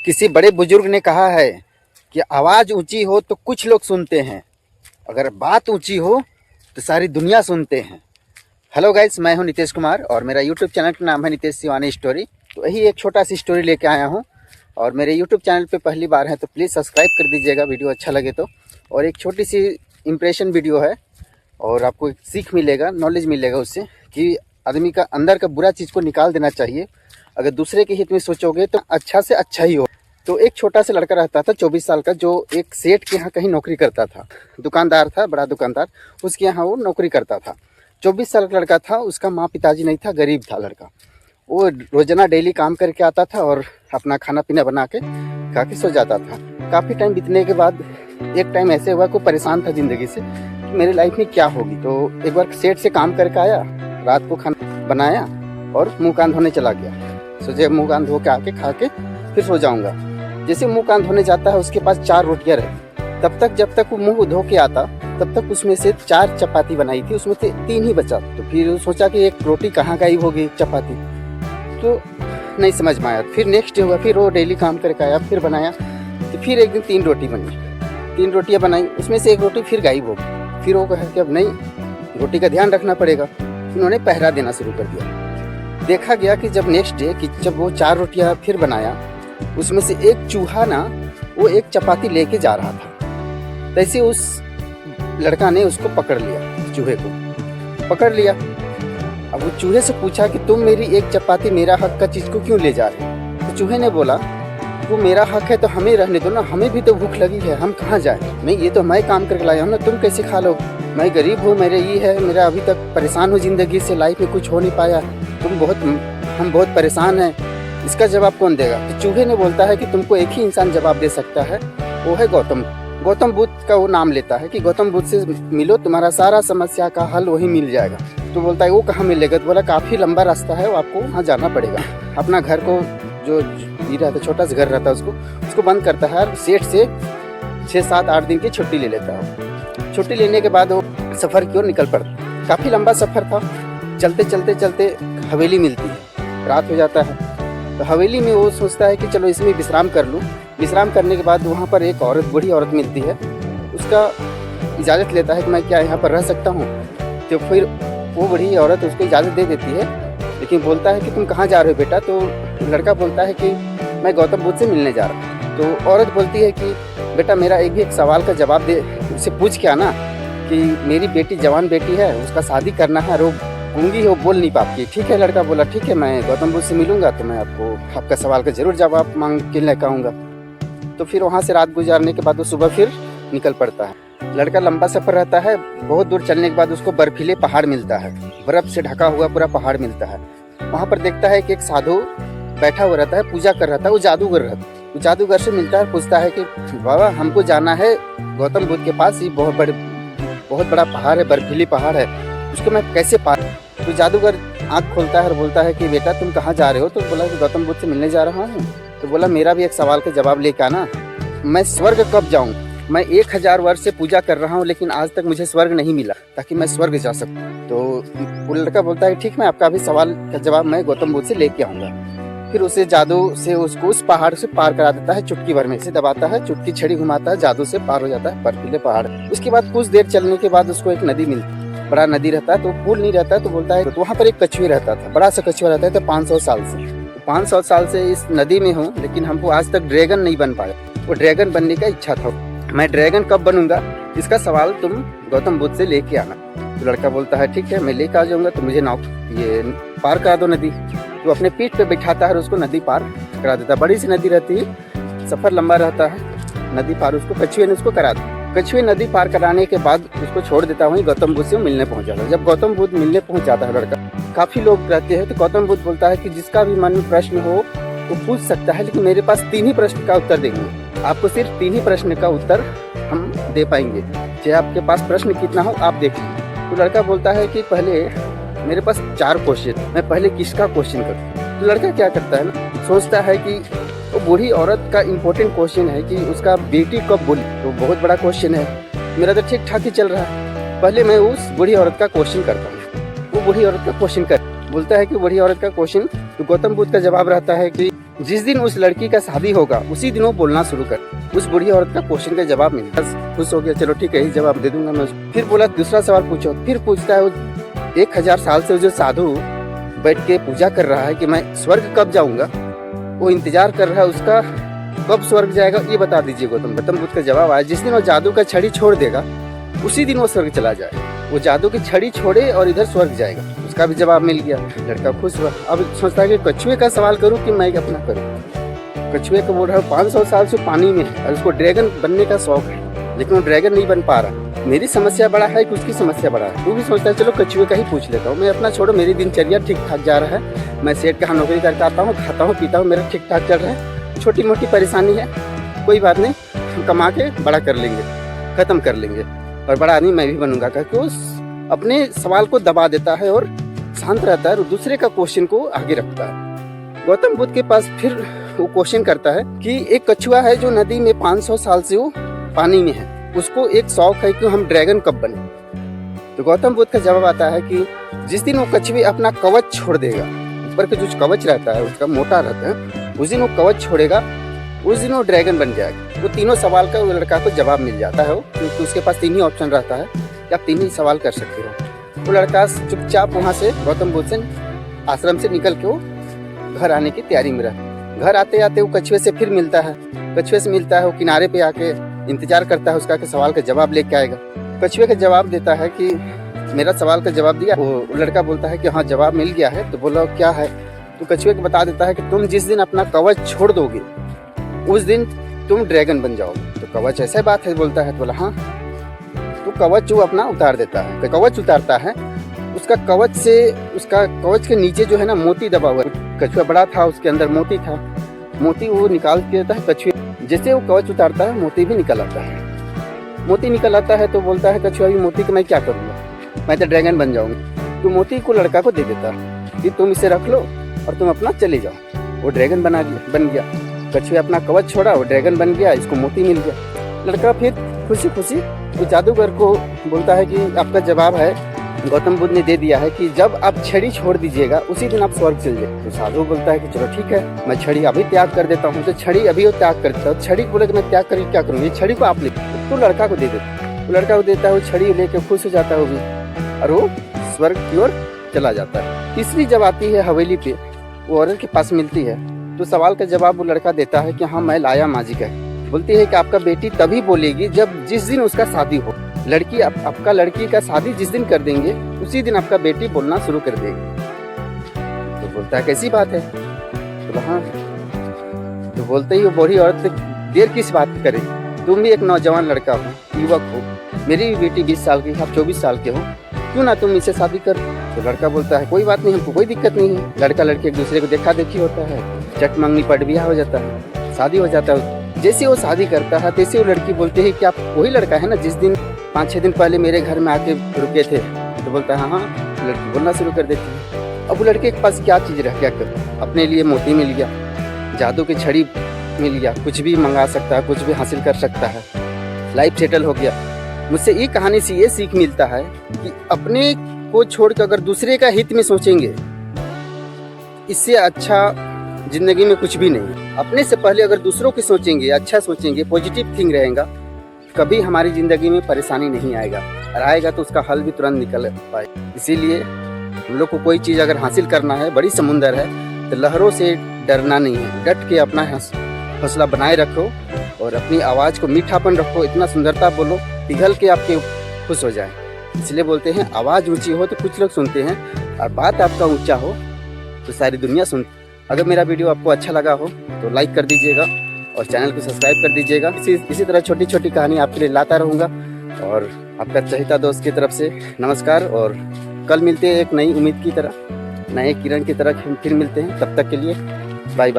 किसी बड़े बुजुर्ग ने कहा है कि आवाज़ ऊंची हो तो कुछ लोग सुनते हैं, अगर बात ऊंची हो तो सारी दुनिया सुनते हैं। हेलो गाइस, मैं हूं नितेश कुमार और मेरा यूट्यूब चैनल का नाम है नितेश शिवानी स्टोरी। तो यही एक छोटा सी स्टोरी लेके आया हूं और मेरे यूट्यूब चैनल पे पहली बार है तो प्लीज़ सब्सक्राइब कर दीजिएगा वीडियो अच्छा लगे तो। और एक छोटी सी इम्प्रेशन वीडियो है और आपको एक सीख मिलेगा, नॉलेज मिलेगा उससे कि आदमी का अंदर का बुरा चीज़ को निकाल देना चाहिए। अगर दूसरे के हित में सोचोगे तो अच्छा से अच्छा ही हो। तो एक छोटा सा लड़का रहता था 24 साल का, जो एक सेठ के यहाँ कहीं नौकरी करता था। दुकानदार था, बड़ा दुकानदार, उसके यहाँ वो नौकरी करता था। 24 साल का लड़का था, उसका माँ पिताजी नहीं था, गरीब था लड़का। वो रोजाना डेली काम करके आता था और अपना खाना पीना बना के खा के सो जाता था। काफ़ी टाइम बीतने के बाद एक टाइम ऐसे हुआ को परेशान था ज़िंदगी से कि मेरी लाइफ में क्या होगी। तो एक बार सेठ से काम करके आया, रात को खाना बनाया और मुँह कान धोने चला गया। सोचे मुँह कान धो के आके खा के फिर सो जाऊँगा। जैसे मुँह कान धोने जाता है, उसके पास 4 रोटियाँ रही। तब तक जब तक वो मुँह धो के आता तब तक उसमें से 4 चपाती बनाई थी, उसमें से 3 ही बचा। तो फिर सोचा कि एक रोटी कहाँ गायब होगी, चपाती, तो नहीं समझ में आया। फिर नेक्स्ट डे हुआ, फिर वो डेली काम करके आया, फिर बनाया। तो फिर एक दिन 3 रोटी बनी, 3 रोटियाँ बनाई, उसमें से एक रोटी फिर गायब हो गई। फिर वो कहा कि अब नहीं, रोटी का ध्यान रखना पड़ेगा। उन्होंने पहरा देना शुरू कर दिया। देखा गया कि जब नेक्स्ट डे कि जब वो 4 रोटियाँ फिर बनाया, उसमें से एक चूहा ना वो एक चपाती लेके जा रहा था। तैसे उस लड़का ने उसको पकड़ लिया, चूहे को पकड़ लिया। अब वो चूहे से पूछा कि तुम मेरी एक चपाती, मेरा हक का चीज़ को क्यों ले जा रहे हो? तो चूहे ने बोला, वो मेरा हक है तो हमें रहने दो ना, हमें भी तो भूख लगी है, हम कहाँ जाएं? नहीं, ये तो मैं काम करके लाया हूँ ना, तुम कैसे खा लो? मैं गरीब हूँ, मेरे ये है, मेरा अभी तक परेशान हूँ ज़िंदगी से, लाइफ में कुछ हो नहीं पाया, हम बहुत परेशान हैं, इसका जवाब कौन देगा? तो चूहे ने बोलता है कि तुमको एक ही इंसान जवाब दे सकता है, वो है गौतम बुद्ध का वो नाम लेता है कि गौतम बुद्ध से मिलो, तुम्हारा सारा समस्या का हल वही मिल जाएगा। तो बोलता है वो कहाँ मिलेगा? तो बोला काफ़ी लंबा रास्ता है, वो आपको वहाँ जाना पड़ेगा। अपना घर को जो रहता, छोटा सा घर रहता है, उसको बंद करता है और सेठ से 6-7-8 दिन की छुट्टी ले लेता है। छुट्टी लेने के बाद वो सफ़र की ओर निकल पड़ता। काफ़ी लंबा सफ़र था। चलते चलते चलते हवेली मिलती है, रात हो जाता है। तो हवेली में वो सोचता है कि चलो इसमें विश्राम कर लूँ। विश्राम करने के बाद वहाँ पर एक औरत, बूढ़ी औरत मिलती है। उसका इजाज़त लेता है कि मैं क्या यहाँ पर रह सकता हूँ? तो फिर वो बूढ़ी औरत उसको इजाज़त दे देती है, लेकिन बोलता है कि तुम कहाँ जा रहे हो बेटा? तो लड़का बोलता है कि मैं गौतम बुद्ध से मिलने जा रहा हूँ। तो औरत बोलती है कि बेटा मेरा एक सवाल का जवाब दे, उससे पूछ के आना कि मेरी बेटी, जवान बेटी है, उसका शादी करना है, वो गूंगी है, वो बोल नहीं पाती। ठीक है, लड़का बोला ठीक है, मैं गौतम बुद्ध से मिलूंगा तो मैं आपका सवाल का ज़रूर जवाब मांग के लेकर आऊँगा। तो फिर वहाँ से रात गुजारने के बाद वो सुबह फिर निकल पड़ता है। लड़का लंबा सफ़र रहता है। बहुत दूर चलने के बाद उसको बर्फीले पहाड़ मिलता है, बर्फ़ से ढका हुआ पूरा पहाड़ मिलता है। वहाँ पर देखता है कि एक साधु बैठा हुआ रहता है, पूजा कर रहा था, वो जादूगर रहता है। वो जादूगर से मिलता है, पूछता है कि बाबा हमको जाना है गौतम बुद्ध के पास, ये बहुत बड़ा पहाड़ है, बर्फीली पहाड़ है, उसको मैं कैसे पार? तो जादूगर आँख खोलता है और बोलता है कि बेटा तुम कहाँ जा रहे हो? तो बोला कि गौतम बुद्ध से मिलने जा रहा हूँ। तो बोला मेरा भी एक सवाल का जवाब लेके आना, मैं स्वर्ग कब जाऊँ? मैं 1000 वर्ष से पूजा कर रहा हूँ लेकिन आज तक मुझे स्वर्ग नहीं मिला, ताकि मैं स्वर्ग जा सकूँ। तो वो लड़का बोलता है ठीक, मैं आपका भी सवाल का जवाब मैं गौतम बुद्ध से लेके आऊँगा। फिर उसे जादू से उसको उस पहाड़ से पार करा देता है, चुटकी भर में से दबाता है, चुटकी छड़ी घुमाता है, जादू से पार हो जाता है बर्फीले पहाड़। उसके बाद कुछ देर चलने के बाद उसको एक नदी मिलती है, बड़ा नदी रहता है, तो पुल नहीं रहता है। तो बोलता है तो वहाँ पर एक कछुआ रहता था, बड़ा सा कछुआ रहता है, तो 500 साल से 500 साल से इस नदी में हूँ, लेकिन हमको आज तक ड्रैगन नहीं बन पाया। वो ड्रैगन बनने का इच्छा था, मैं ड्रैगन कब बनूंगा, इसका सवाल तुम गौतम बुद्ध से लेके आना। तो लड़का बोलता है ठीक है, मैं लेके आ जाऊंगा, तो मुझे ये पार करा दो नदी। तो अपने पीठ पे बिठाता है और उसको नदी पार करा देता है। बड़ी सी नदी रहती है, सफ़र लंबा रहता है, नदी पार उसको कछुए ने उसको करा दिया। कछुए नदी पार कराने के बाद उसको छोड़ देता, वहीं गौतम बुद्ध से मिलने पहुंच जाता है। जब गौतम बुद्ध मिलने पहुंच जाता है लड़का, काफ़ी लोग रहते हैं, तो गौतम बुद्ध बोलता है कि जिसका भी मन में प्रश्न हो वो पूछ सकता है, लेकिन मेरे पास 3 ही प्रश्न का उत्तर देंगे, आपको सिर्फ 3 ही प्रश्न का उत्तर हम दे पाएंगे, चाहे आपके पास प्रश्न कितना हो आप देख लीजिए। तो लड़का बोलता है कि पहले मेरे पास 4 क्वेश्चन, मैं पहले किसका क्वेश्चन करूँ? तो लड़का क्या करता है ना, सोचता है कि वो बूढ़ी औरत का इम्पोर्टेंट क्वेश्चन है कि उसका बेटी कब बोली, तो बहुत बड़ा क्वेश्चन है। मेरा तो ठीक ठाक ही चल रहा है, पहले मैं उस बूढ़ी औरत का क्वेश्चन करता हूँ। वो बूढ़ी औरत का क्वेश्चन बोलता है कि बूढ़ी औरत का क्वेश्चन, तो गौतम बुद्ध का जवाब रहता है कि जिस दिन उस लड़की का शादी होगा उसी दिन वो बोलना शुरू कर। उस बूढ़ी औरत का क्वेश्चन का जवाब मिला, खुश हो गया, चलो ठीक है, जवाब दे दूंगा मैं। फिर बोला दूसरा सवाल पूछो। फिर पूछता है, 1000 साल से जो साधु बैठ के पूजा कर रहा है कि मैं स्वर्ग कब जाऊंगा, वो इंतजार कर रहा है उसका, कब स्वर्ग जाएगा ये बता दीजिए गौतम बुद्ध का जवाब आया, जिस दिन वो जादू का छड़ी छोड़ देगा उसी दिन वो स्वर्ग चला जाएगा। वो जादू की छड़ी छोड़े और इधर स्वर्ग जाएगा। उसका भी जवाब मिल गया, लड़का खुश हुआ। अब सोचता है कि कछुए का सवाल करूं कि मैं अपना करूं। कछुए को बोल रहा है 500 साल से पानी में है और उसको ड्रैगन बनने का शौक है, लेकिन वो ड्रैगन नहीं बन पा रहा। मेरी समस्या बड़ा है कि उसकी समस्या बड़ा है। तू भी सोचता है चलो कछुए का ही पूछ लेता हूँ, मैं अपना छोड़ो, मेरी दिनचर्या ठीक ठाक जा रहा है, मैं सेठ का नौकरी करके आता हूँ, खाता हूँ पीता हूँ, मेरा ठीक ठाक चल रहा है, छोटी मोटी परेशानी है, कोई बात नहीं, हम कमा के बड़ा कर लेंगे, खत्म कर लेंगे और बड़ा आदमी मैं भी बनूंगा। क्योंकि उस अपने सवाल को दबा देता है और शांत रहता है और दूसरे का क्वेश्चन को आगे रखता है। गौतम बुद्ध के पास फिर वो क्वेश्चन करता है कि एक कछुआ है जो नदी में 500 साल से वो पानी में है, उसको एक शौक है कि हम ड्रैगन कब बने। तो गौतम बुद्ध का जवाब आता है कि जिस दिन वो कछुए अपना कवच छोड़ देगा, ऊपर का जो कवच रहता है उसका मोटा रहता है, उस दिन वो कवच छोड़ेगा, उस दिन वो ड्रैगन बन जाएगा। वो तीनों सवाल का वो लड़का को जवाब मिल जाता है, क्योंकि उसके पास 3 ही ऑप्शन रहता है कि आप 3 ही सवाल कर सकते हो। वो लड़का चुपचाप वहाँ से गौतम बुद्ध से आश्रम से निकल के वो घर आने की तैयारी में रहा। घर आते आते वो कछुए से फिर मिलता है। कछुए से मिलता है, वो किनारे पे आके इंतजार करता है उसका कि सवाल का जवाब लेके आएगा। कछुए का जवाब देता है कि मेरा सवाल का जवाब दिया। वो लड़का बोलता है कि हाँ जवाब मिल गया है। तो बोला क्या है? तो कछुए को बता देता है कि तुम जिस दिन अपना कवच छोड़ दोगे उस दिन तुम ड्रैगन बन जाओगे। तो कवच ऐसा बात है? बोलता है। तो बोला हाँ। तो कवच जो अपना उतार देता है, कवच उतारता है, उसका कवच से, उसका कवच के नीचे जो है ना मोती दबा हुआ है। कछुआ बड़ा था, उसके अंदर मोती था, मोती वो निकाल के देता है कछुए। जैसे वो कवच उतारता है मोती भी निकल आता है। मोती निकल आता है तो बोलता है कछुआ, ये मोती को मैं क्या करूँगा, मैं तो ड्रैगन बन जाऊँगी। तो मोती को लड़का को दे देता है कि तुम इसे रख लो और तुम अपना चले जाओ। वो ड्रैगन बन गया। कछुए अपना कवच छोड़ा, वो ड्रैगन बन गया, इसको मोती मिल गया। लड़का फिर खुशी खुशी वो जादूगर को बोलता है कि आपका जवाब है, गौतम बुद्ध ने दे दिया है कि जब आप छड़ी छोड़ दीजिएगा उसी दिन आप स्वर्ग चल जाए। तो साधु बोलता है कि चलो ठीक है, मैं छड़ी अभी त्याग कर देता हूँ। तो छड़ी अभी वो त्याग कर देता है। छड़ी को बोले कि मैं त्याग करके क्या करूँगी, छड़ी को आप ले। तो लड़का को दे देता, तो लड़का को देता है, वो छड़ी लेके खुश हो जाता है वो भी, और वो स्वर्ग की ओर चला जाता है। तीसरी जब आती है हवेली पे, वो औरत के पास मिलती है, तो सवाल का जवाब वो लड़का देता है कि हाँ मैं लाया माजी का। बोलती है कि आपका बेटी तभी बोलेगी जब जिस दिन उसका शादी हो। लड़की आपका लड़की का शादी जिस दिन कर देंगे उसी दिन आपका बेटी बोलना शुरू कर देगी। तो बोलता है कैसी बात है? तो हाँ। तो बोलते ही वो बूढ़ी औरत देर किस बात की करे, तुम भी एक नौजवान लड़का हो, युवक हो, मेरी भी बेटी 20 साल की, आप 24 साल के हो, क्यों ना तुम इसे शादी कर। तो लड़का बोलता है कोई बात नहीं, हमको कोई दिक्कत नहीं है। लड़का लड़की एक दूसरे को देखा देखी होता है, चट मंगनी पट ब्याह हो जाता है, शादी हो जाता है। जैसे वो शादी करता है तैसे वो लड़की बोलती है कि आप वही लड़का है ना जिस दिन 5-6 दिन पहले मेरे घर में आके रुके थे। तो बोलता है हाँ। लड़की बोलना शुरू कर देती है। अब वो लड़के के पास क्या चीज़ रह गया, अपने लिए मोती मिल गया, जादू की छड़ी मिल गया, कुछ भी मंगा सकता है, कुछ भी हासिल कर सकता है, लाइफ सेटल हो गया। मुझसे ये कहानी से ये सीख मिलता है कि अपने को छोड़कर अगर दूसरे का हित में सोचेंगे, इससे अच्छा जिंदगी में कुछ भी नहीं। अपने से पहले अगर दूसरों की सोचेंगे, अच्छा सोचेंगे, पॉजिटिव थिंक रहेगा, कभी हमारी जिंदगी में परेशानी नहीं आएगा, और आएगा तो उसका हल भी तुरंत निकल पाए। इसीलिए हम लोग को कोई चीज़ अगर हासिल करना है, बड़ी समुंदर है, तो लहरों से डरना नहीं है, डट के अपना हौसला बनाए रखो और अपनी आवाज़ को मीठापन रखो, इतना सुंदरता बोलो पिघल के आपके खुश हो जाए। इसलिए बोलते हैं आवाज़ ऊंची हो तो कुछ लोग सुनते हैं, और बात आपका ऊंचा हो तो सारी दुनिया सुनती। अगर मेरा वीडियो आपको अच्छा लगा हो तो लाइक कर दीजिएगा और चैनल को सब्सक्राइब कर दीजिएगा। इसी तरह छोटी छोटी कहानी आपके लिए लाता रहूँगा। और आपका चहेता दोस्त की तरफ से नमस्कार, और कल मिलते हैं एक नई उम्मीद की तरह, नए किरण की तरह फिर मिलते हैं। तब तक के लिए बाय बाय।